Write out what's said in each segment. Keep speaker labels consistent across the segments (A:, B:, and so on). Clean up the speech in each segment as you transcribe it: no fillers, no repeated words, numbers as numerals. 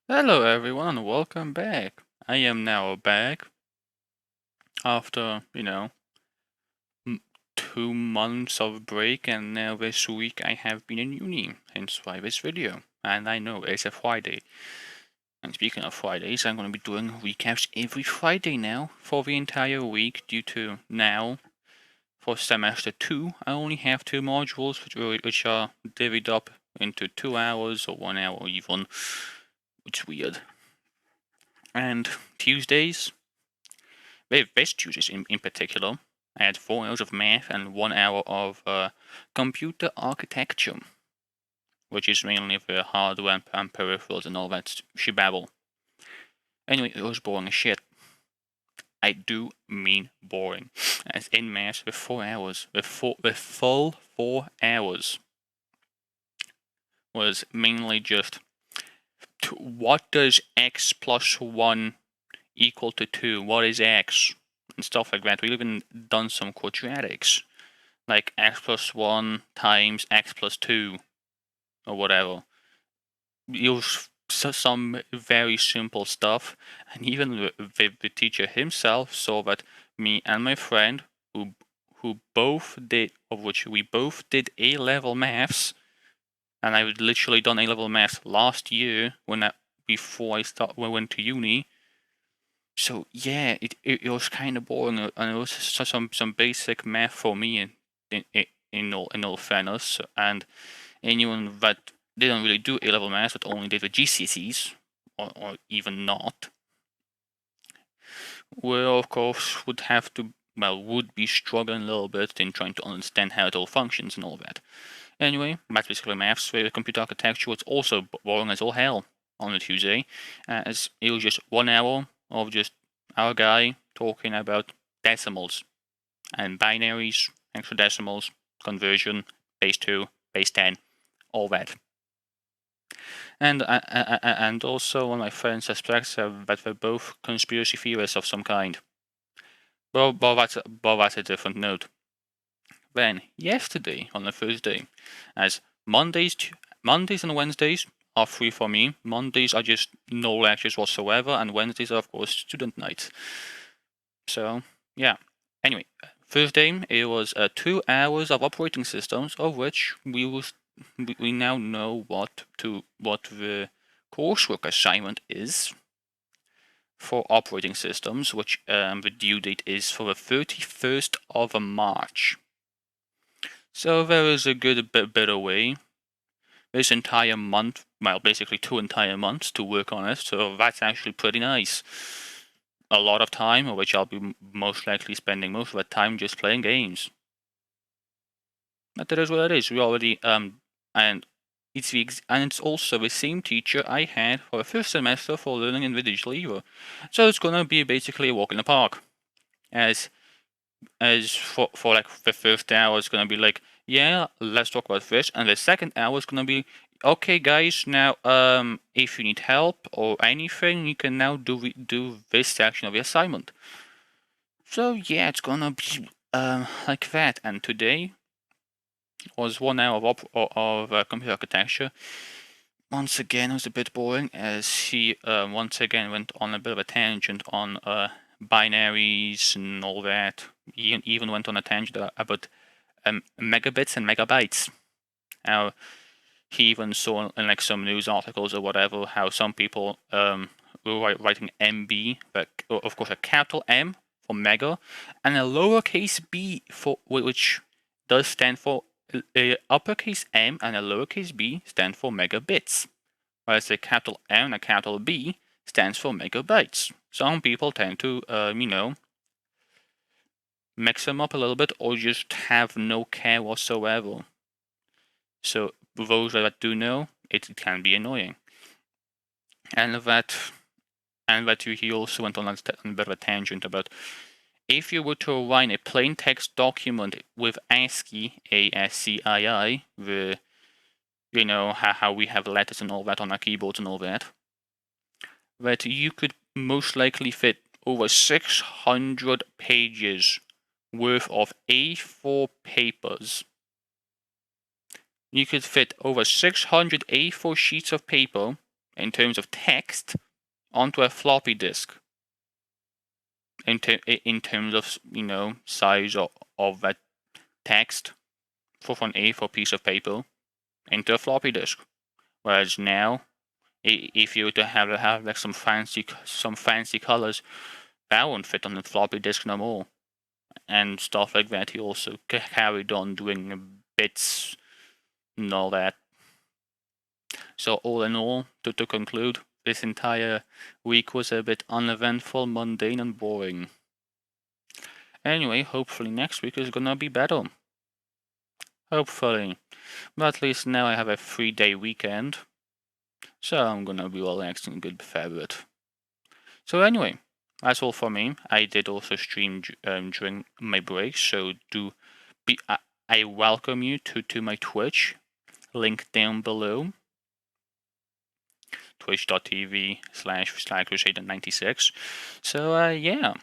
A: Hello everyone and welcome back. I am now back after, 2 months of break, and now this week I have been in uni, hence why this video. And I know it's a Friday. And speaking of Fridays, I'm going to be doing recaps every Friday now for the entire week due to now, for semester 2, I only have 2 modules which are divvied up into 2 hours or 1 hour even. It's weird. And Tuesdays, this Tuesdays in particular, I had 4 hours of math and 1 hour of computer architecture, which is mainly the hardware and peripherals and all that shebabble. Anyway, it was boring as shit. I do mean boring. As in math, the 4 hours, the full 4 hours was mainly just what does x plus 1 equal to 2? What is x? And stuff like that. We've even done some quadratics, like x plus 1 times x plus 2, or whatever. Use some very simple stuff, and even the teacher himself saw that me and my friend, who both did, of which we both did A-level maths, and I had literally done A-level maths last year before I went to uni. So yeah, it was kind of boring, and it was some basic math for me in all fairness. And anyone that didn't really do A-level maths but only did the GCSEs or even not, well, of course, would be struggling a little bit in trying to understand how it all functions and all that. Anyway, that's basically maths. The computer architecture was also boring as all hell on a Tuesday, as it was just 1 hour of just our guy talking about decimals and binaries, hexadecimals, conversion, base 2, base 10, all that. And also one of my friends suspects that they're both conspiracy theorists of some kind. But that's a different note. Then yesterday on a Thursday, as Mondays and Wednesdays are free for me. Mondays are just no lectures whatsoever, and Wednesdays are of course student nights. So yeah. Anyway, Thursday it was 2 hours of operating systems, of which we now know what the coursework assignment is for operating systems, which the due date is for the 31st of March. So there is a good bit away. This entire month, well, basically 2 entire months to work on it, so that's actually pretty nice. A lot of time, which I'll be most likely spending most of the time just playing games. But that is what it is. We already and it's also the same teacher I had for the first semester for learning in the digital era. So it's gonna be basically a walk in the park. As for like the first hour it's gonna be like, yeah, let's talk about this, and the second hour is gonna be, okay guys, now if you need help or anything, you can now do this section of the assignment. So yeah, it's gonna be like that. And today was 1 hour of computer architecture. Once again, it was a bit boring as he once again went on a bit of a tangent on binaries and all that. He even went on a tangent about megabits and megabytes. How he even saw in like some news articles or whatever how some people were writing MB, but of course a capital M for mega, and a lowercase b for which does stand for uppercase M, and a lowercase b stand for megabits, whereas a capital M and a capital B stands for megabytes. Some people tend to, mix them up a little bit or just have no care whatsoever. So those that do know, it can be annoying. And that he also went on a bit of a tangent about if you were to write a plain text document with ASCII, ASCII, how we have letters and all that on our keyboards and all that you could most likely fit over 600 pages worth of A4 papers. You could fit over 600 A4 sheets of paper in terms of text onto a floppy disk. In terms of size of that text for an A4 piece of paper into a floppy disk. Whereas now, if you were to have like some fancy colors, that won't fit on the floppy disk no more, and stuff like that. He also carried on doing bits and all that. So all in all, to conclude, this entire week was a bit uneventful, mundane, and boring. Anyway, hopefully next week is gonna be better. Hopefully. But at least now I have a 3-day weekend. So I'm gonna be relaxing a good fair bit. So anyway, that's all for me. I did also stream during my break, so I welcome you to my Twitch, link down below. twitch.tv/Crusader96. So yeah,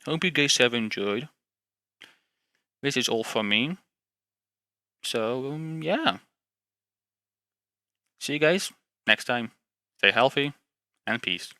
A: hope you guys have enjoyed. This is all from me. So yeah, see you guys next time. Stay healthy and peace.